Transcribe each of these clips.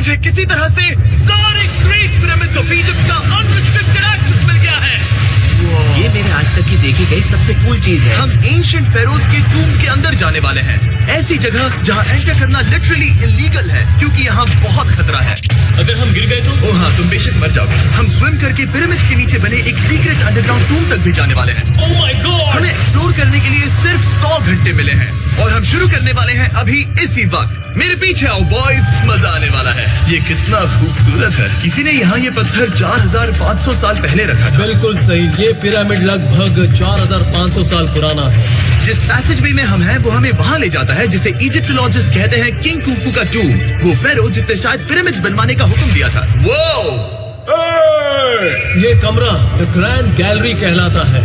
मुझे किसी तरह से सारे ग्रेट पिरामिड्स ऑफ इजिप्ट का अनरिस्ट्रिक्टेड एक्सेस मिल गया है। ये मेरे आज तक की देखी गई सबसे कूल चीज है। हम एंशिएंट फेरोज के टूम के अंदर जाने वाले हैं, ऐसी जगह जहाँ एंटर करना लिटरली इलीगल है क्योंकि यहाँ बहुत खतरा है। अगर हम गिर गए तो? ओ हाँ, तुम बेशक मर जाओगे। हम स्विम करके पिरामिड्स के नीचे बने एक सीक्रेट अंडरग्राउंड टूम तक भी जाने वाले हैं। Oh my God! हमें एक्सप्लोर करने के लिए सिर्फ 100 घंटे मिले हैं और हम शुरू करने वाले हैं अभी इसी वक्त। मेरे पीछे आओ बॉयज, मजा आने वाला है। ये कितना खूबसूरत है। किसी ने यहाँ ये पत्थर 4500 साल पहले रखा था। बिल्कुल सही, ये पिरामिड लगभग 4500 साल पुराना है। जिस पैसेजवे में हम हैं वो हमें वहाँ ले जाता है जिसे इजिप्टोलॉजिस्ट कहते हैं किंग खुफू का टूम, वो फेरो जिसने शायद पिरामिड्स बनवाने का हुक्म दिया था। ये कमरा द ग्रैंड गैलरी कहलाता है।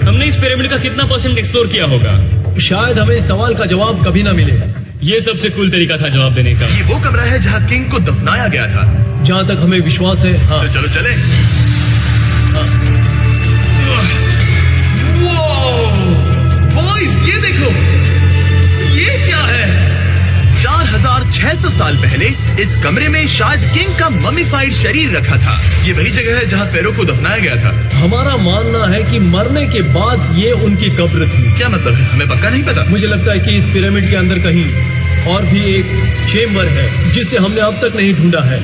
हमने इस पिरामिड का कितना % एक्सप्लोर किया होगा? शायद हमें इस सवाल का जवाब कभी ना मिले। ये सबसे कूल तरीका था जवाब देने का। ये वो कमरा है जहाँ किंग को दफनाया गया था, जहाँ तक हमें विश्वास है। हाँ। तो चलो चले। हाँ। बॉयज ये देखो, ये क्या है? 4600 साल पहले इस कमरे में शायद किंग का ममीफाइड शरीर रखा था। ये वही जगह है जहाँ फेरो को दफनाया गया था। हमारा मानना है कि मरने के बाद ये उनकी कब्र थी। क्या मतलब है? हमें पक्का नहीं पता। मुझे लगता है कि इस पिरामिड के अंदर कहीं और भी एक चेम्बर है जिसे हमने अब तक नहीं ढूंढा है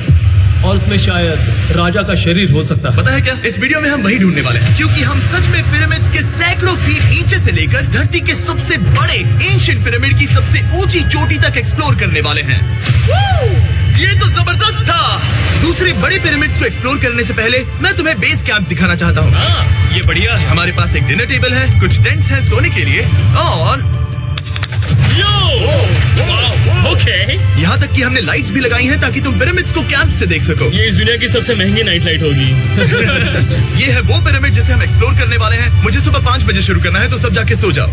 और उसमें शायद राजा का शरीर हो सकता है। पता है क्या, इस वीडियो में हम वही ढूंढने वाले हैं क्योंकि हम सच में पिरामिड्स के सैकड़ों फीट नीचे से लेकर धरती के सबसे बड़े एंशिएंट पिरामिड की सबसे ऊंची चोटी तक एक्सप्लोर करने वाले हैं। ये तो जबरदस्त था। दूसरे बड़े पिरामिड्स को एक्सप्लोर करने से पहले मैं तुम्हें बेस कैंप दिखाना चाहता हूँ। ये बढ़िया है। हमारे पास एक डिनर टेबल है, कुछ टेंट्स हैं सोने के लिए और ओके। यहाँ तक कि हमने लाइट्स भी लगाई हैं ताकि तुम पिरामिड्स को कैंप से देख सको। ये इस दुनिया की सबसे महंगी नाइट लाइट होगी। ये है वो पिरामिड जिसे हम एक्सप्लोर करने वाले हैं। मुझे सुबह 5 बजे शुरू करना है तो सब जाके सो जाओ।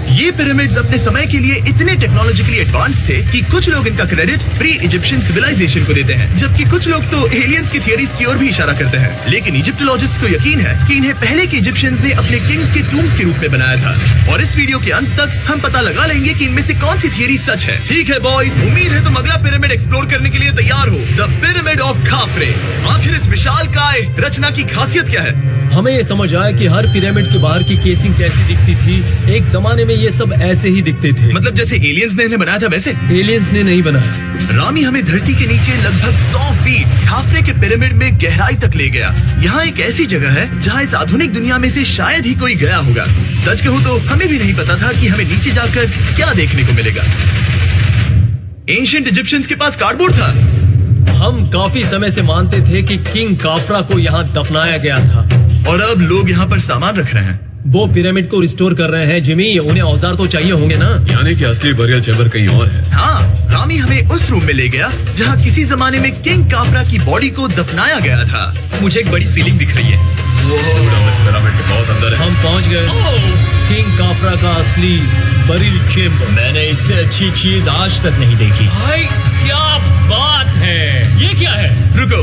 ये पिरामिड्स अपने समय के लिए इतने टेक्नोलॉजिकली एडवांस थे कि कुछ लोग इनका क्रेडिट प्री इजिप्शियन सिविलाइजेशन को देते हैं, जबकि कुछ लोग तो एलियंस की थियरीज की ओर भी इशारा करते हैं। लेकिन इजिप्टोलॉजिस्ट को यकीन है कि इन्हें पहले के इजिप्शियंस ने अपने किंग्स के टूम्स के रूप में बनाया था। और इस वीडियो के अंत तक हम पता लगा लेंगे कि इनमें से कौन सी थियरी सच है। ठीक है बॉयज, उम्मीद है तुम अगला पिरामिड एक्सप्लोर करने के लिए तैयार हो। The pyramid of खाफरे। आखिर इस विशालकाय रचना की खासियत क्या है? हमें ये समझ आया कि हर पिरामिड के बाहर की केसिंग कैसी दिखती थी। एक जमाने में ये सब ऐसे ही दिखते थे। मतलब जैसे एलियंस ने इन्हें बनाया था वैसे? एलियंस ने नहीं बनाया। रामी हमें धरती के नीचे लगभग 100 फीट खाफरे के पिरामिड में गहराई तक ले गया। यहाँ एक ऐसी जगह है जहाँ इस आधुनिक दुनिया में से शायद ही कोई गया होगा। सच कहूँ तो हमें भी नहीं पता था कि हमें नीचे जाकर क्या देखने को मिलेगा। एंशिएंट इजिप्शियंस के पास कार्डबोर्ड था। हम काफी समय से मानते थे कि किंग काफरा को यहाँ दफनाया गया था और अब लोग यहाँ पर सामान रख रहे हैं। वो पिरामिड को रिस्टोर कर रहे हैं। जिमी, उन्हें औजार तो चाहिए होंगे ना? यानी कि असली बरियल चेम्बर कहीं और है। हाँ, रामी हमें उस रूम में ले गया जहाँ किसी जमाने में किंग काफरा की बॉडी को दफनाया गया था। मुझे एक बड़ी सीलिंग दिख रही है। इस पिरामिड के बहुत अंदर है। हम पहुँच गए किंग काफरा का असली बरियल चेम्बर। मैंने इससे अच्छी चीज आज तक नहीं देखी। भाई क्या बात है! ये क्या है? रुको,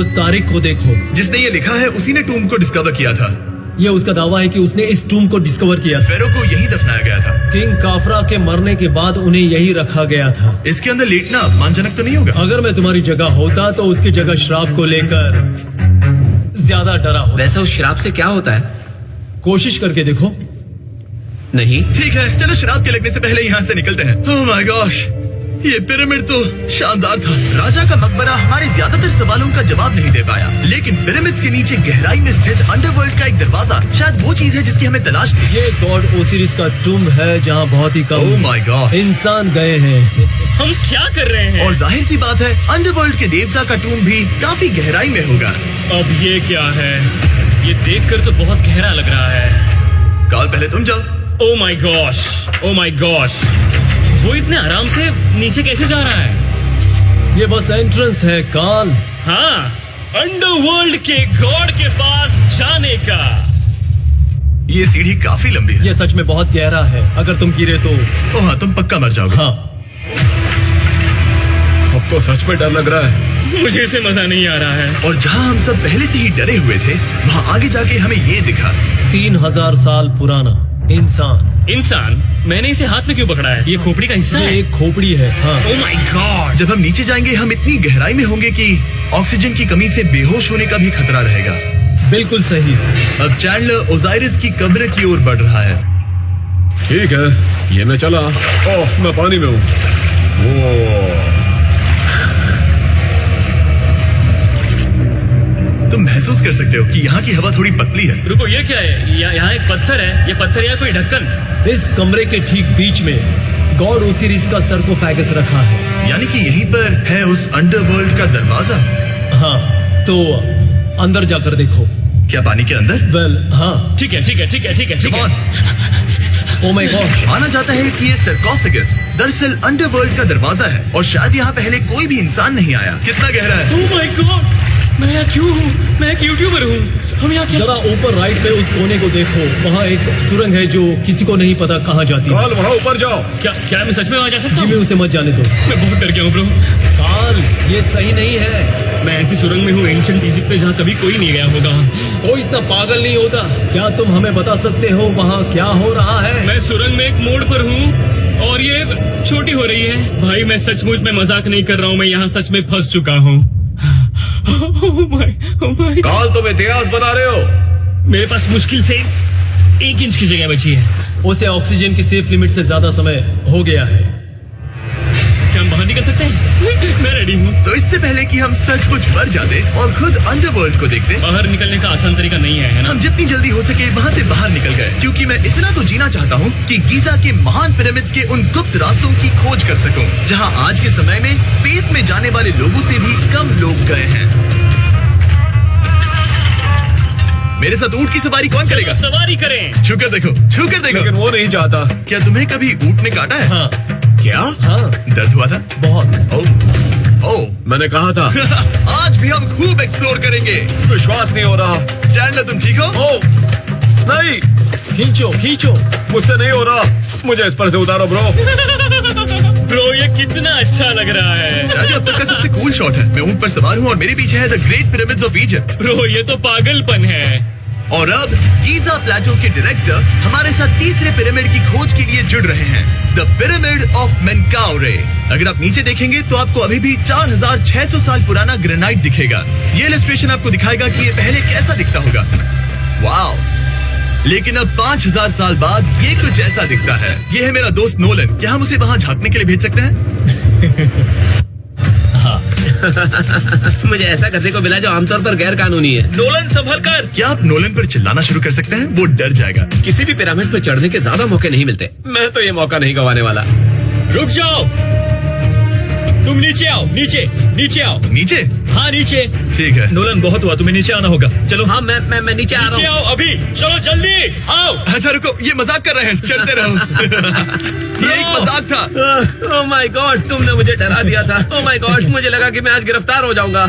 उस तारीख को देखो। जिसने ये लिखा है उसी ने टूम को डिस्कवर किया था। ये उसका दावा है कि उसने इस टूम को डिस्कवर किया था। फेरो को यही दफनाया गया था। किंग काफरा के मरने के बाद उन्हें यही रखा गया था। इसके अंदर लेटना अपमानजनक तो नहीं होगा? अगर मैं तुम्हारी जगह होता तो उसकी जगह शराब को लेकर ज्यादा डरा हो। वैसे उस शराब से क्या होता है? कोशिश करके देखो। नहीं। ठीक है, चलो शराब के लगने से पहले यहाँ से निकलते हैं। ओह माय गॉश, ये पिरामिड तो शानदार था। राजा का मकबरा हमारे ज्यादातर सवालों का जवाब नहीं दे पाया, लेकिन पिरामिड्स के नीचे गहराई में स्थित अंडरवर्ल्ड का एक दरवाजा शायद वो चीज है जिसकी हमें तलाश थी। ये गॉड ओसिरिस का टूम है जहाँ बहुत ही कम ओह माय गॉड इंसान गए हैं। हम क्या कर रहे हैं? और जाहिर सी बात है अंडरवर्ल्ड के देवता का टूम भी काफी गहराई में होगा। अब ये क्या है? ये देखकर तो बहुत गहरा लग रहा है। काल पहले तुम जाओ। Oh my gosh, oh my gosh, वो इतने आराम से नीचे कैसे जा रहा है? ये बस एंट्रेंस है काल। हाँ, अंडरवर्ल्ड के गॉड के पास जाने का। ये सीढ़ी काफी लंबी है। ये सच में बहुत गहरा है। अगर तुम गिरे तो ओह हाँ, तुम पक्का मर जाओगे। हाँ। अब तो सच में डर लग रहा है। मुझे इसमें मजा नहीं आ रहा है। और जहाँ हम सब पहले से ही डरे हुए थे, वहाँ आगे जाके हमें ये दिखा। 3000 साल पुराना इंसान इंसान, मैंने इसे हाथ में क्यों पकड़ा है? ये खोपड़ी का हिस्सा ये है। एक खोपड़ी है। हाँ। Oh my God. जब हम नीचे जाएंगे हम इतनी गहराई में होंगे कि ऑक्सीजन की कमी से बेहोश होने का भी खतरा रहेगा। बिल्कुल सही। अब चैंडलर ओजाइरिस की कब्र की ओर बढ़ रहा है। ठीक है, ये मैं चला। ओह, मैं पानी में हूँ। ओह, तुम महसूस कर सकते हो कि यहाँ की हवा थोड़ी पतली है। रुको, ये क्या है? यहाँ एक पत्थर है। ये पत्थर या कोई ढक्कन? इस कमरे के ठीक बीच में गॉड ओसिरिस का सरकोफेगस रखा है। यानी कि यहीं पर है उस अंडरवर्ल्ड का दरवाजा। हाँ, तो अंदर जाकर देखो। क्या पानी के अंदर? वेल, हाँ। ठीक है, ठीक है, ठीक है, ठीक है, ठीक Come on. है। Oh my God. माना जाता है कि ये सरकोफेगस दरअसल अंडरवर्ल्ड का दरवाजा है और शायद यहाँ पहले कोई भी इंसान नहीं आया। कितना गहरा है? ओह माय गॉड, मैं यहाँ क्यों हूँ? मैं एक यूट्यूबर हूँ। हम यहाँ जरा ऊपर राइट पे उस कोने को देखो, वहाँ एक सुरंग है जो किसी को नहीं पता कहाँ जाती है। काल, वहाँ ऊपर जाओ। क्या मैं सच में वहाँ जा सकता जिमी, हूँ? उसे मत जाने दो। मैं बहुत डर गया हूँ ब्रो। काल, ये सही नहीं है। मैं ऐसी सुरंग में हूँ एंशिएंट इजिप्ट में जहाँ कभी कोई नहीं गया होगा। कोई इतना पागल नहीं होता। क्या तुम हमें बता सकते हो वहाँ क्या हो रहा है? मैं सुरंग में एक मोड़ पर हूँ और ये छोटी हो रही है। भाई, मैं सचमुच में मजाक नहीं कर रहा हूँ। मैं यहाँ सच में फंस चुका हूँ। Oh my। काल, तुम इतिहास बना रहे हो। मेरे पास मुश्किल से 1 इंच की जगह बची है। उसे ऑक्सीजन की सेफ लिमिट से ज्यादा समय हो गया है। क्या हम बाहर निकल सकते हैं? मैं रेडी हूँ। तो इससे पहले कि हम सचमुच मर जाते और खुद अंडरवर्ल्ड को देखते, बाहर निकलने का आसान तरीका नहीं है ना? हम जितनी जल्दी हो सके वहाँ से बाहर निकल गए, क्योंकि मैं इतना तो जीना चाहता हूँ कि गीजा के महान पिरामिड्स के उन गुप्त रास्तों की खोज कर सकूं, जहाँ आज के समय में स्पेस में जाने वाले लोगों से भी कम लोग गए हैं। मेरे साथ ऊंट की सवारी कौन करेगा? सवारी करें। छूकर देखो, छूकर देखो। लेकिन वो नहीं चाहता। क्या तुम्हें कभी ऊंट ने काटा है? हाँ। क्या? हाँ, दर्द हुआ था? बहुत। ओह, मैंने कहा था। आज भी हम खूब एक्सप्लोर करेंगे। विश्वास नहीं हो रहा। चैंडलर, तुम ठीक हो? ओह, नहीं, खींचो, खींचो। मुझसे नहीं हो रहा। मुझे इस पर से उतारो ब्रो। ब्रो, ये कितना अच्छा लग रहा है। शायद अब तक का सबसे कूल शॉट है। मैं ऊंट पर सवार हूँ और मेरे पीछे है the great pyramids of Egypt. Bro, ये तो पागलपन है। और अब गीजा प्लेटो के डायरेक्टर हमारे साथ तीसरे पिरामिड की खोज के लिए जुड़ रहे हैं, द पिरामिड ऑफ मेनकाउरे। अगर आप नीचे देखेंगे तो आपको अभी भी 4600 साल पुराना ग्रेनाइट दिखेगा। ये इलस्ट्रेशन आपको दिखाएगा कि ये पहले कैसा दिखता होगा। वाओ! लेकिन अब 5000 साल बाद ये कुछ ऐसा दिखता है। ये है मेरा दोस्त नोलन। क्या हम उसे वहाँ झांकने के लिए भेज सकते हैं? मुझे ऐसा करने को मिला जो आमतौर पर गैर कानूनी है। नोलन, संभल कर। क्या आप नोलन पर चिल्लाना शुरू कर सकते हैं? वो डर जाएगा। किसी भी पिरामिड पर चढ़ने के ज्यादा मौके नहीं मिलते। मैं तो ये मौका नहीं गंवाने वाला। रुक जाओ, तुम नीचे आओ। नीचे नीचे आओ। नीचे? हाँ, नीचे। ठीक है। नोलन, बहुत हुआ, तुम्हें नीचे आना होगा। चलो। हाँ, मैं नीचे आ नीचे रहा हूँ। आओ अभी। चलो जल्दी आओ। अच्छा रुको, ये मजाक कर रहे हैं। चढ़ते रहो। ये एक मजाक था। ओह माय गॉड, तुमने मुझे डरा दिया था। ओह माय गॉड, मुझे लगा कि मैं आज गिरफ्तार हो जाऊंगा।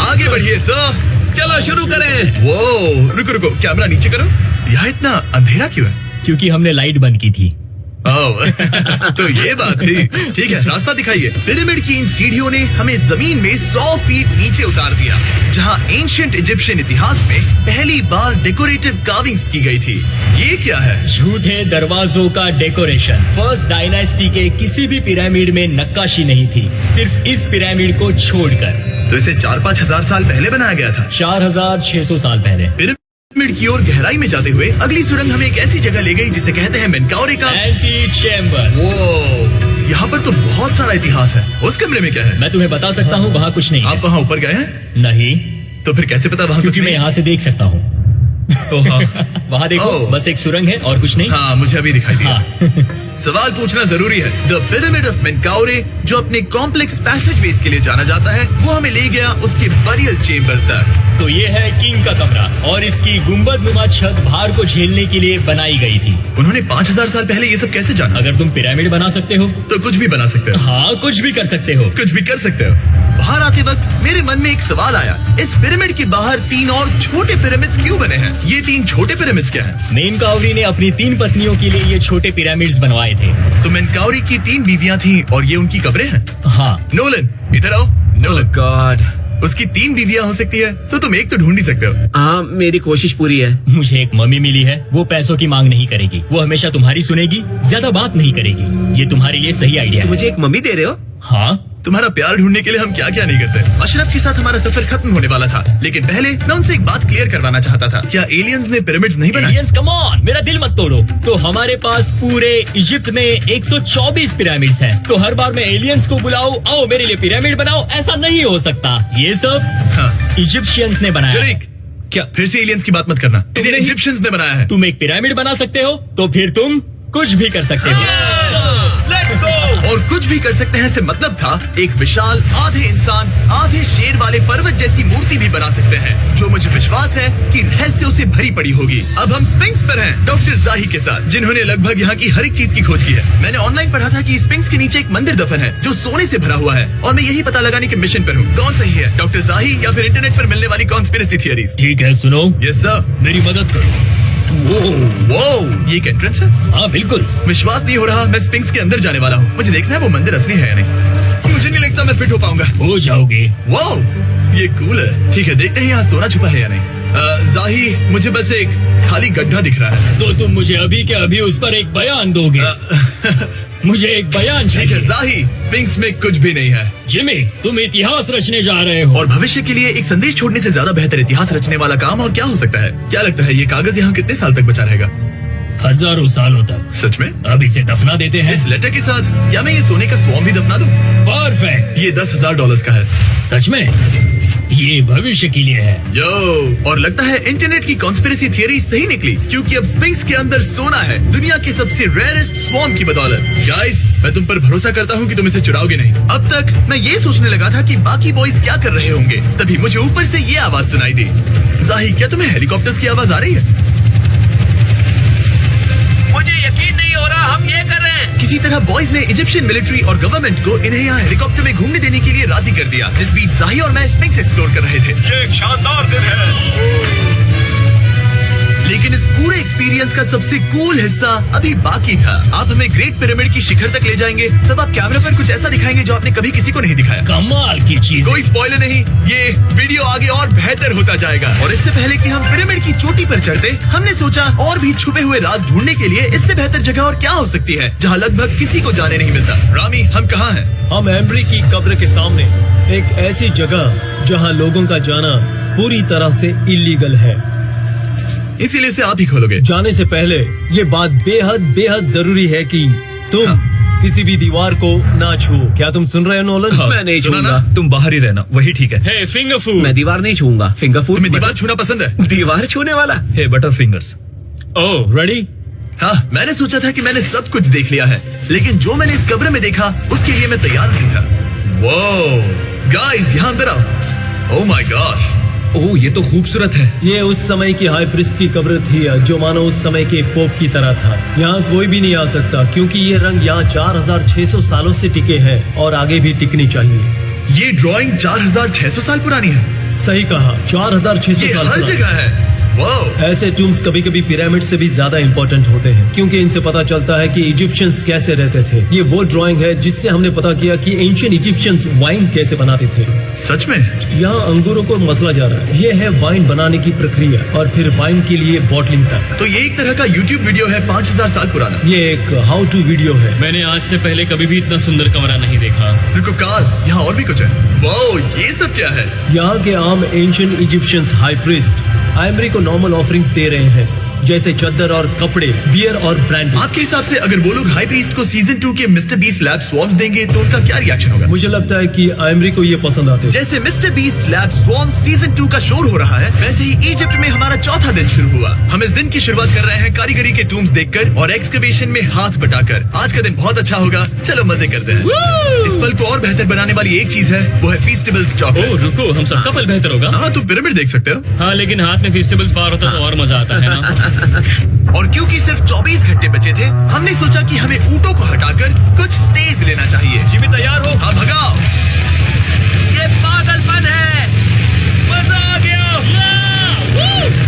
आगे बढ़िए सर। चलो शुरू करें। वो रुको रुको, कैमरा नीचे करो। यहाँ इतना अंधेरा क्यों है? क्योंकि हमने लाइट बंद की थी। ओह, तो ये बात थी। ठीक है, रास्ता दिखाइए। पिरामिड की इन सीढ़ियों ने हमें जमीन में 100 फीट नीचे उतार दिया, जहाँ एंशिएंट इजिप्शियन इतिहास में पहली बार डेकोरेटिव कार्विंग्स की गई थी। ये क्या है? झूठे दरवाजों का डेकोरेशन। फर्स्ट डायनेस्टी के किसी भी पिरामिड में नक्काशी नहीं थी, सिर्फ इस पिरामिड को छोड़कर। तो इसे 4-5 हजार साल पहले बनाया गया था। 4600 साल पहले। पिरामिड की ओर गहराई में जाते हुए अगली सुरंग हमें एक ऐसी जगह ले गई जिसे कहते हैं मेनकाउरे का एंटी चैम्बर। वो यहाँ पर तो बहुत सारा इतिहास है। उस कमरे में क्या है? मैं तुम्हें बता सकता हूँ, वहाँ कुछ नहीं है। आप वहाँ ऊपर गए हैं? नहीं, तो फिर कैसे पता वहाँ कुछ क्योंकि मैं नहीं? यहाँ से देख सकता हूँ। तो हाँ। वहाँ देखो, ओह। बस एक सुरंग है और कुछ नहीं। हाँ, मुझे अभी दिखाई दिया। हाँ। सवाल पूछना जरूरी है। द पिरामिड ऑफ मेनकाउरे, जो अपने कॉम्प्लेक्स पैसेजवेज के लिए जाना जाता है, वो हमें ले गया उसके बरियल चेम्बर तक। तो ये है किंग का कमरा और इसकी गुंबदनुमा छत भार को झेलने के लिए बनाई गई थी। उन्होंने 5000 साल पहले ये सब कैसे जाना? अगर तुम पिरामिड बना सकते हो तो कुछ भी बना सकते हो। हाँ, कुछ भी कर सकते हो। कुछ भी कर सकते हो। बाहर आते वक्त मेरे मन में एक सवाल आया, इस पिरामिड के बाहर 3 और छोटे पिरामिड्स क्यों बने हैं? ये 3 छोटे पिरामिड्स क्या हैं? मेनकाउरी ने अपनी 3 पत्नियों के लिए ये छोटे पिरामिड्स बनवाए थे। तो मेनकाउरी की 3 बीवियां थीं और ये उनकी कब्रें हैं। हाँ। नोलन, इधर आओ। नोलन, गॉड, उसकी 3 बीवियां हो सकती है, तो तुम एक तो ढूंढ ही सकते हो। हाँ, मेरी कोशिश पूरी है। मुझे एक मम्मी मिली है, वो पैसों की मांग नहीं करेगी, वो हमेशा तुम्हारी सुनेगी, ज्यादा बात नहीं करेगी। ये तुम्हारे लिए सही आइडिया है। मुझे एक मम्मी दे रहे हो? हाँ, तुम्हारा प्यार ढूंढने के लिए हम क्या क्या नहीं करते। अशरफ के साथ हमारा सफर खत्म होने वाला था, लेकिन पहले मैं उनसे एक बात क्लियर करवाना चाहता था। क्या एलियंस ने पिरामिड्स नहीं बनाए? एलियंस, कम ऑन, मेरा दिल मत तोड़ो। तो हमारे पास पूरे इजिप्ट में 124 पिरामिड्स हैं। तो हर बार मैं एलियंस को बुलाऊं, आओ मेरे लिए पिरामिड बनाओ, ऐसा नहीं हो सकता। ये सब हाँ। इजिप्शियंस ने बनाया है। जरीक, क्या फिर से एलियंस की बात मत करना। इन्हें नहीं- इजिप्शियंस ने बनाया है। तुम एक पिरामिड बना सकते हो, तो फिर तुम कुछ भी कर सकते हो। और कुछ भी कर सकते हैं से मतलब था एक विशाल आधे इंसान आधे शेर वाले पर्वत जैसी मूर्ति भी बना सकते हैं, जो मुझे विश्वास है कि रहस्यों से भरी पड़ी होगी। अब हम स्फिंक्स पर हैं, डॉक्टर जाही के साथ, जिन्होंने लगभग यहाँ की हर एक चीज की खोज की है। मैंने ऑनलाइन पढ़ा था कि स्फिंक्स के नीचे एक मंदिर दफन है जो सोने से भरा हुआ है, और मैं यही पता लगाने के मिशन पर हूँ। कौन सही है, डॉक्टर जाही या फिर इंटरनेट पर मिलने वाली कॉन्स्पिरेसी थियरीज? ठीक है, सुनो, यस सर। मेरी मदद करो। वो ये एक एंट्रेंस है? हाँ बिल्कुल। विश्वास नहीं हो रहा, मैं स्फिंक्स के अंदर जाने वाला हूँ। मुझे देखना है वो मंदिर असली है या नहीं। मुझे नहीं लगता मैं फिट हो पाऊंगा। हो जाओगे। वाओ, ये कूल है। ठीक है, देखते हैं यहाँ सोना छुपा है या नहीं। जाही, मुझे बस एक खाली गड्ढा दिख रहा है। तो तुम मुझे अभी के अभी उस पर एक बयान दोगे? मुझे एक बयान ठीक है चाहिए। जाही, स्फिंक्स में कुछ भी नहीं है। जिमी, तुम इतिहास रचने जा रहे हो। और भविष्य के लिए एक संदेश छोड़ने से ज्यादा बेहतर इतिहास रचने वाला काम और क्या हो सकता है? क्या लगता है ये कागज यहाँ कितने साल तक बचा रहेगा? हजारों सालों तक। सच में? अब इसे दफना देते हैं। इस लेटर के साथ क्या मैं ये सोने का स्वॉर्म भी दफना दूं? परफेक्ट। ये $10,000 का है। सच में? ये भविष्य के लिए है। यो, और लगता है इंटरनेट की कॉन्स्पिरेसी थियरी सही निकली, क्योंकि अब स्फिंक्स के अंदर सोना है, दुनिया के सबसे रेयरेस्ट स्वॉर्म की बदौलत। गाइस, मैं तुम पर भरोसा करता हूँ कि तुम इसे चुराओगे नहीं। अब तक मैं ये सोचने लगा था कि बाकी बॉयज क्या कर रहे होंगे, तभी मुझे ऊपर से ये आवाज सुनाई दी। जाही, क्या तुम्हें हेलीकॉप्टर्स की आवाज आ रही है? मुझे यकीन नहीं हो रहा हम ये कर रहे हैं। किसी तरह बॉयज ने इजिप्शियन मिलिट्री और गवर्नमेंट को इन्हें यहाँ हेलीकॉप्टर में घूमने देने के लिए राजी कर दिया, जिस बीच जाही और मैं स्फिंक्स एक्सप्लोर कर रहे थे। ये एक शानदार दिन है। लेकिन इस पूरे एक्सपीरियंस का सबसे कूल हिस्सा अभी बाकी था। आप हमें ग्रेट पिरामिड की शिखर तक ले जाएंगे, तब आप कैमरा पर कुछ ऐसा दिखाएंगे जो आपने कभी किसी को नहीं दिखाया। कमाल की चीज। कोई स्पॉइलर नहीं, ये वीडियो आगे और बेहतर होता जाएगा। और इससे पहले कि हम पिरामिड की चोटी पर चढ़ते, हमने सोचा और भी छुपे हुए राज ढूंढने के लिए इससे बेहतर जगह और क्या हो सकती है, जहाँ लगभग किसी को जाने नहीं मिलता। रामी, हम कहाँ हैं? हम एम्ब्री की कब्र के सामने, एक ऐसी जगह जहां लोगों का जाना पूरी तरह से इलीगल है। इसीलिए से आप ही खोलोगे। जाने से पहले ये बात बेहद बेहद जरूरी है कि तुम किसी भी दीवार को ना छुओ। क्या तुम सुन रहे हो नोलन? मैं नहीं सुना छूंगा। ना? तुम बाहर ही रहना, वही ठीक है। हे फिंगर फूड। मैं दीवार नहीं छूंगा। फिंगर फूड तुम्हें दीवार छूना पसंद है? दीवार छूने वाला? हे बटर फिंगर्स। ओह, रेडी? हाँ, मैंने सोचा था कि मैंने सब कुछ देख लिया है, लेकिन जो मैंने इस कब्र में देखा उसके लिए मैं तैयार नहीं था। वो गाइस, यहाँ अंदर आओ। ओह माय गॉड, ओह, ये तो खूबसूरत है। ये उस समय की हाई प्रिस्ट की कब्र थी, जो मानो उस समय के पोप की तरह था। यहाँ कोई भी नहीं आ सकता, क्योंकि ये रंग यहाँ 4600 सालों से टिके हैं और आगे भी टिकनी चाहिए। ये ड्राइंग 4600 साल पुरानी है। सही कहा, 4600 ये साल हर पुरानी। जगह है। वाओ, ऐसे टूम्स कभी कभी पिरामिड से भी ज्यादा इंपॉर्टेंट होते हैं, क्योंकि इनसे पता चलता है कि इजिप्शियंस कैसे रहते थे। ये वो ड्राइंग है जिससे हमने पता किया कि एंशिएंट इजिप्शियंस वाइन कैसे बनाते थे। सच में? यहाँ अंगूरों को मसला जा रहा है। ये है वाइन बनाने की प्रक्रिया और फिर वाइन के लिए बॉटलिंग तक। तो ये एक तरह का YouTube वीडियो है 5000 साल पुराना। ये एक हाउ टू वीडियो है। मैंने आज से पहले कभी भी इतना सुंदर कमरा नहीं देखा। रुको काल, यहाँ और भी कुछ है। वाओ, ये सब क्या है? यहाँ के आम ancient Egyptians high priest Embry को नॉर्मल ऑफरिंग्स दे रहे हैं, जैसे चद्दर और कपड़े, बियर और ब्रांडी। आपके हिसाब से अगर वो लोग हाई प्रीस्ट को सीजन 2 के मिस्टर बीस्ट लैब स्वॉर्म्स देंगे तो उनका क्या रिएक्शन होगा? मुझे लगता है कि एम्ब्री को ये पसंद आते हैं। जैसे mister beast lab swarm season 2 का शोर हो रहा है, वैसे ही इजिप्ट में हमारा चौथा दिन शुरू हुआ। हम इस दिन की शुरुआत कर रहे हैं कारीगरी के टूम्स देखकर और एक्सकवेशन में हाथ बटाकर। आज का दिन बहुत अच्छा होगा, चलो मजे करते हैं। इस पल को और बेहतर बनाने वाली एक चीज है, वो है फीस्टेबल्स चॉकलेट। ओह रुको, हम सबका पल बेहतर होगा। हाँ, तुम पिरामिड देख सकते हो। हाँ, लेकिन हाथ में फेस्टिवल्स पार होता तो और मजा आता है ना। और क्योंकि सिर्फ 24 घंटे बचे थे, हमने सोचा कि हमें ऊँटों को हटाकर कुछ तेज लेना चाहिए। जिमी तैयार हो? हाँ, भगाओ। ये पागलपन है। मजा आ गया।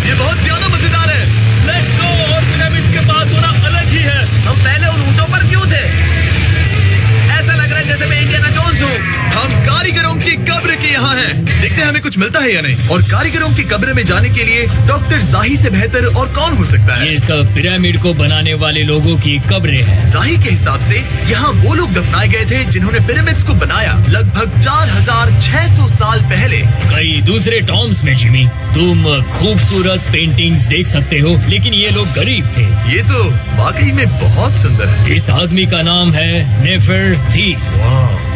ये बहुत ज्यादा मजेदार है। Let's go. और पिरामिड के पास होना अलग ही है। हम पहले उन ऊँटों पर क्यों थे? ऐसा लग रहा है जैसे मैं इंडियाना जोन्स हूँ। हम कारीगर कारीगरों की कब्र के यहाँ है। देखते हैं हमें कुछ मिलता है या नहीं। और कारीगरों की कब्र में जाने के लिए डॉक्टर जाही से बेहतर और कौन हो सकता है। ये सब पिरामिड को बनाने वाले लोगों की कब्रें हैं। जाही के हिसाब से यहाँ वो लोग दफनाए गए थे जिन्होंने पिरामिड्स को बनाया लगभग 4600 साल पहले। कई दूसरे टॉम्स में जिमी, तुम खूबसूरत पेंटिंग्स देख सकते हो, लेकिन ये लोग गरीब थे। ये तो वाकई में बहुत सुंदर है। इस आदमी का नाम है नेफरटीस।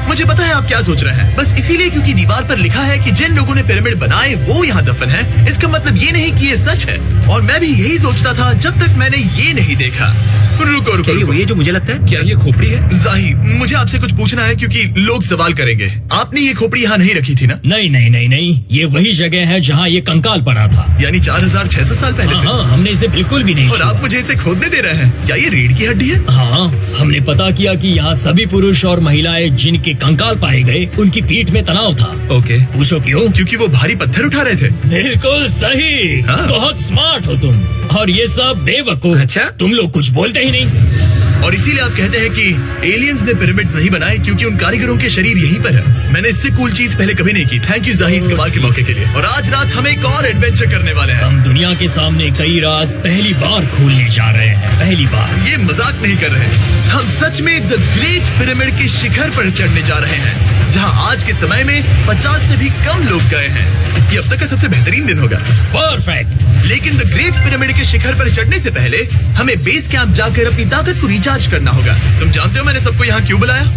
मुझे पता है आप क्या सोच रहे हैं। बस इसीलिए क्योंकि दीवार पर लिखा है कि जिन लोगों ने पिरामिड बनाए वो यहाँ दफन है, इसका मतलब ये नहीं कि ये सच है। और मैं भी यही सोचता था जब तक मैंने ये नहीं देखा। रुको रुको, रुको। ये जो मुझे लगता है, क्या ये खोपड़ी है? जाही, मुझे आपसे कुछ पूछना है क्योंकि लोग सवाल करेंगे। आपने ये खोपड़ी यहाँ नहीं रखी थी ना? नहीं नहीं नहीं नहीं, ये वही जगह है जहाँ ये कंकाल पड़ा था। यानी 4600 साल पहले से? हाँ, हमने इसे बिल्कुल भी नहीं और छुआ। आप मुझे इसे खोदने दे रहे हैं? क्या ये रीढ़ की हड्डी है? हाँ, हमने पता किया कि यहाँ सभी पुरुष और महिलाएं जिनके कंकाल पाए गए, उनकी पीठ में तनाव था। ओके। पूछो क्यों? क्योंकि वो भारी पत्थर उठा रहे थे। बिल्कुल सही। हाँ। बहुत स्मार्ट हो तुम। और ये सब बेवकूफ। अच्छा? तुम लोग कुछ बोलते ही नहीं। और इसीलिए आप कहते हैं कि एलियंस ने पिरामिड्स नहीं बनाए क्योंकि उन कारीगरों के शरीर यहीं पर है। मैंने इससे कूल चीज पहले कभी नहीं की। थैंक यू जाही इस कमाल के मौके के लिए। और आज रात हम एक और एडवेंचर करने वाले हैं। हम दुनिया के सामने कई राज पहली बार खोलने जा रहे हैं। पहली बार। ये मजाक नहीं कर रहे हैं। हम सच में द ग्रेट पिरामिड के शिखर पर चढ़ने जा रहे हैं, जहां आज के समय में 50 से भी कम लोग गए हैं। ये अब तक का सबसे बेहतरीन दिन होगा। परफेक्ट। लेकिन द ग्रेट पिरामिड के शिखर पर चढ़ने से पहले हमें बेस कैंप जाकर अपनी ताकत को रिचार्ज करना होगा। तुम जानते हो मैंने सबको यहाँ क्यों बुलाया?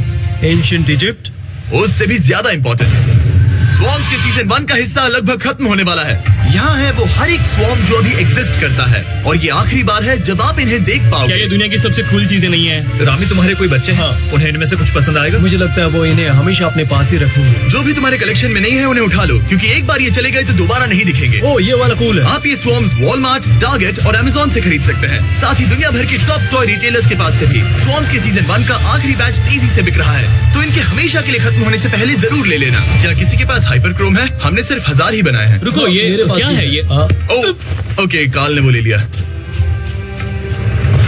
Ancient Egypt. उससे भी ज्यादा इंपॉर्टेंट, स्वॉर्म्स के सीजन 1 का हिस्सा लगभग खत्म होने वाला है। यहाँ है वो हर एक स्वॉर्म जो अभी एग्जिस्ट करता है, और ये आखिरी बार है जब आप इन्हें देख क्या पाओगे। ये दुनिया की सबसे कूल चीजें नहीं है? रामी, तुम्हारे कोई बच्चे हैं? उन्हें इनमें से कुछ पसंद आएगा? मुझे लगता है वो इन्हें हमेशा अपने पास ही रखेंगे। जो भी तुम्हारे कलेक्शन में नहीं है उन्हें उठा लो, क्योंकि एक बार ये चले गए तो दोबारा नहीं दिखेंगे। ओ, ये वाला कूल है। आप ये स्वॉर्म्स वॉलमार्ट, टारगेट और अमेज़न से खरीद सकते हैं। साथ ही दुनिया भर के टॉप टॉय रिटेलर्स के पास से भी। स्वॉर्म्स के सीजन 1 का आखिरी बैच तेजी से बिक रहा है, तो इनके हमेशा के लिए खत्म होने से पहले जरूर ले लेना। क्या किसी के पास हाइपर क्रोम है? हमने सिर्फ 1000 ही बनाए हैं। रुको, ये मेरे पास क्या भी है ये? ओके, काल ने वो ले लिया।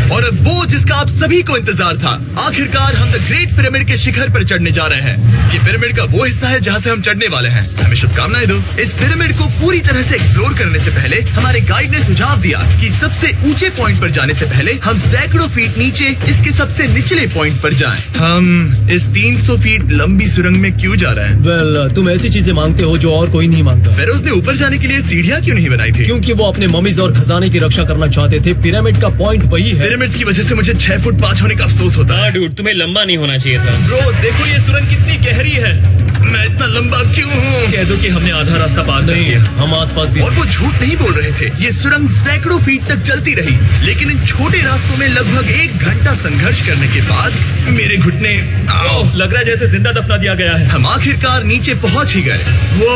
और अब वो जिसका आप सभी को इंतजार था, आखिरकार हम द ग्रेट पिरामिड के शिखर पर चढ़ने जा रहे हैं। ये पिरामिड का वो हिस्सा है जहाँ से हम चढ़ने वाले हैं। हमें शुभकामनाएं दो। इस पिरामिड को पूरी तरह से एक्सप्लोर करने से पहले हमारे गाइड ने सुझाव दिया कि सबसे ऊंचे पॉइंट पर जाने से पहले हम सैकड़ों फीट नीचे इसके सबसे निचले पॉइंट पर जाएं। हम इस 300 फीट लंबी सुरंग में क्यों जा रहे हैं? वेल, तुम ऐसी चीजें मांगते हो जो और कोई नहीं मांगता। फेरोज ने ऊपर जाने के लिए सीढ़ियाँ क्यों नहीं बनाई थी? क्योंकि वो अपने ममीज और खजाने की रक्षा करना चाहते थे। पिरामिड का पॉइंट वही है। पिरामिड्स की वजह से मुझे 6 फुट 5 होने का अफसोस होता है। डूड, तुम्हें लंबा नहीं होना चाहिए था। ब्रो, देखो ये सुरंग कितनी गहरी है। मैं इतना लंबा क्यों हूँ? कह दो कि हमने आधा रास्ता पार कर नहीं, लिया। हम आसपास भी। और वो झूठ नहीं बोल रहे थे। ये सुरंग सैकड़ों फीट तक चलती रही, लेकिन इन छोटे रास्तों में लगभग 1 घंटा संघर्ष करने के बाद मेरे घुटने ओह, लग रहा है जैसे जिंदा दफना दिया गया है। हम आखिरकार नीचे पहुंच ही गए। वो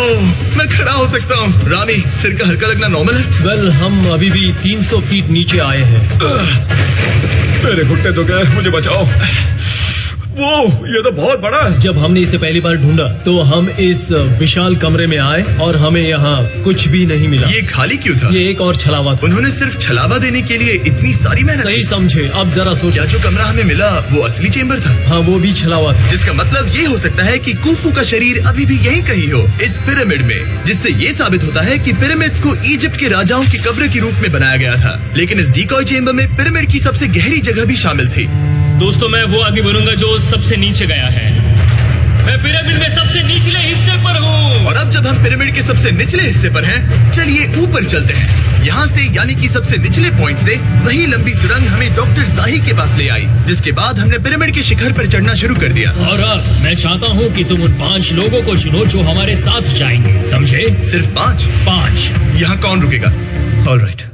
मैं खड़ा हो सकता हूँ। रामी, सिर का हल्का लगना नॉर्मल है? वेल, हम अभी भी 300 फीट नीचे आए हैं। मेरे घुटने तो गए, मुझे बचाओ। वो ये तो बहुत बड़ा है। जब हमने इसे पहली बार ढूंढा तो हम इस विशाल कमरे में आए और हमें यहाँ कुछ भी नहीं मिला। ये खाली क्यों था? ये एक और छलावा था। उन्होंने सिर्फ छलावा देने के लिए इतनी सारी मेहनत सही की। समझे। अब जरा सोचो। क्या जो कमरा हमें मिला वो असली चेम्बर था? हाँ, वो भी छलावा था। जिसका मतलब ये हो सकता है कि कुफू का शरीर अभी भी यहीं कहीं हो, इस पिरामिड में। जिससे ये साबित होता है कि पिरामिड्स को इजिप्ट के राजाओं की कब्र के रूप में बनाया गया था। लेकिन इस डीकॉय चेम्बर में पिरामिड की सबसे गहरी जगह भी शामिल थी। दोस्तों, मैं वो आदमी बनूंगा जो सबसे नीचे गया है। मैं पिरामिड में सबसे निचले हिस्से पर हूँ। और अब जब हम पिरामिड के सबसे निचले हिस्से पर हैं, चलिए ऊपर चलते हैं। यहाँ से यानी कि सबसे निचले पॉइंट से वही लंबी सुरंग हमें डॉक्टर जाही के पास ले आई, जिसके बाद हमने पिरामिड के शिखर पर चढ़ना शुरू कर दिया। और अब मैं चाहता हूँ कि तुम उन 5 लोगों को चुनो जो हमारे साथ जाएंगे, समझे? सिर्फ 5? 5। यहाँ कौन रुकेगा? Alright.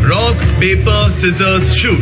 Rock, paper, scissors, shoot.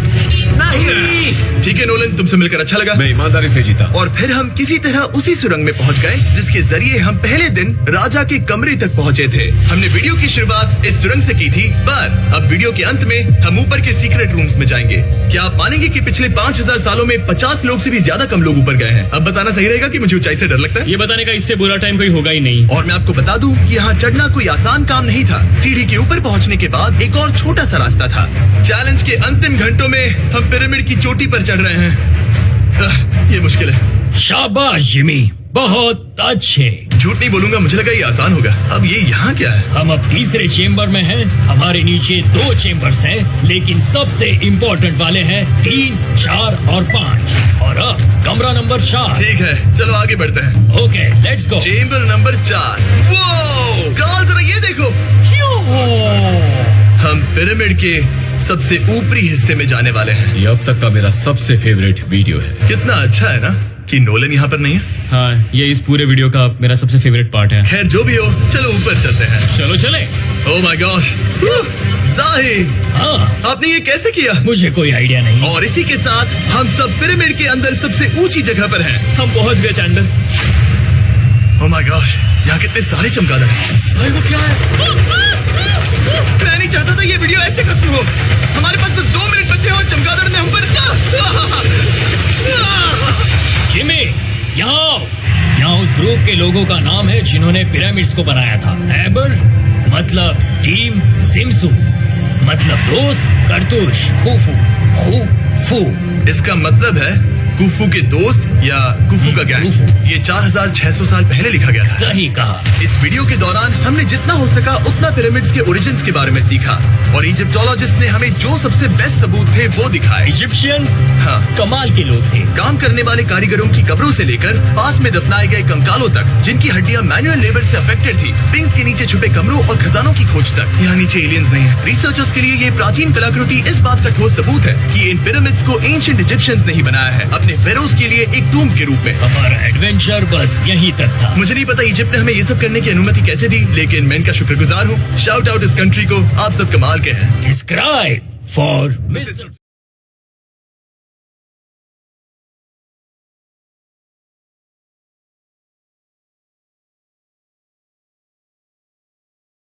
नहीं। ठीक है नोलन, तुमसे मिलकर अच्छा लगा। मैं ईमानदारी से जीता। और फिर हम किसी तरह उसी सुरंग में पहुंच गए जिसके जरिए हम पहले दिन राजा के कमरे तक पहुंचे थे। हमने वीडियो की शुरुआत इस सुरंग से की थी, पर अब वीडियो के अंत में हम ऊपर के सीक्रेट रूम्स में जाएंगे। क्या आप मानेंगे कि पिछले 5000 सालों में 50 लोग से भी ज्यादा कम लोग ऊपर गए हैं? अब बताना सही रहेगा कि मुझे ऊंचाई से डर लगता है? ये बताने का इससे बुरा टाइम कोई होगा ही नहीं। और मैं आपको बता दूं कि यहाँ चढ़ना कोई आसान काम नहीं था। सीढ़ी के ऊपर पहुँचने के बाद एक और छोटा सा रास्ता था। चैलेंज के अंतिम घंटों में हम पिरामिड की चोटी पर चढ़ रहे हैं। ये मुश्किल है। शाबाश जिमी, बहुत अच्छे। झूठ नहीं बोलूंगा, मुझे लगा ये आसान होगा। अब ये यहाँ क्या है? हम अब तीसरे चेम्बर में हैं। हमारे नीचे 2 चेम्बर्स हैं, लेकिन सबसे इम्पोर्टेंट वाले हैं 3, 4 और 5। और अब कमरा नंबर 4। ठीक है, चलो आगे बढ़ते हैं। Okay, let's go. Chamber number 4। वो कार्ल, जरा ये देखो। हम पिरामिड के सबसे ऊपरी हिस्से में जाने वाले हैं। ये अब तक का मेरा सबसे फेवरेट वीडियो है। कितना अच्छा है ना कि नोलन यहाँ पर नहीं है। हाँ, ये इस पूरे वीडियो का मेरा सबसे फेवरेट पार्ट है। खैर जो भी हो, चलो ऊपर चलते हैं। चलो चले। ओह माय गॉश, जाहिर, हाँ, आपने ये कैसे किया? मुझे कोई आइडिया नहीं। और इसी के साथ हम सब पिरामिड के अंदर सबसे ऊंची जगह पर हैं। हम पहुंच गए चैंडल। ओह माय गॉश, यहाँ कितने सारे चमगादड़ हैं। भाई वो क्या है? मैं नहीं चाहता था ये वीडियो ऐसे खत्म हो। हमारे पास बस 2 मिनट बचे हैं और चमगादड़ ने हम पर जिमी, यहाँ आओ। यहाँ उस ग्रुप के लोगों का नाम है जिन्होंने पिरामिड्स को बनाया था। एबर मतलब टीम, सिमसू मतलब दोस्त, करतूश, खूफू, खू-फू। इसका मतलब है कुफू के दोस्त या कुफू का गैंग। कुफू। ये 4600 साल पहले लिखा गया था। सही कहा। इस वीडियो के दौरान हमने जितना हो सका उतना पिरामिड्स के ओरिजिन्स के बारे में सीखा और इजिप्टोलॉजिस्ट ने हमें जो सबसे बेस्ट सबूत थे वो दिखाए। इजिप्शियंस हाँ, कमाल के लोग थे। काम करने वाले कारीगरों की कब्रों से लेकर पास में दफनाए गए कंकालों तक, जिनकी हड्डियां मैनुअल लेबर से अफेक्टेड थी, स्पिंक्स के नीचे छुपे कमरों और खजानों की खोज तक। यहाँ नीचे एलियंस नहीं है। रिसर्चर्स के लिए ये प्राचीन कलाकृति इस बात का ठोस सबूत है कि इन पिरामिड्स को एंशिएंट इजिप्शियंस ने ही बनाया है, अपने फेरोज के लिए एक टूम के रूप में। हमारा एडवेंचर बस यहीं तक था। मुझे नहीं पता इजिप्ट ने हमें ये सब करने की अनुमति कैसे दी, लेकिन मैं इनका शुक्रगुजार हूँ। शाउट आउट इस कंट्री को, आप सब कमाल के हैं। Describe for mister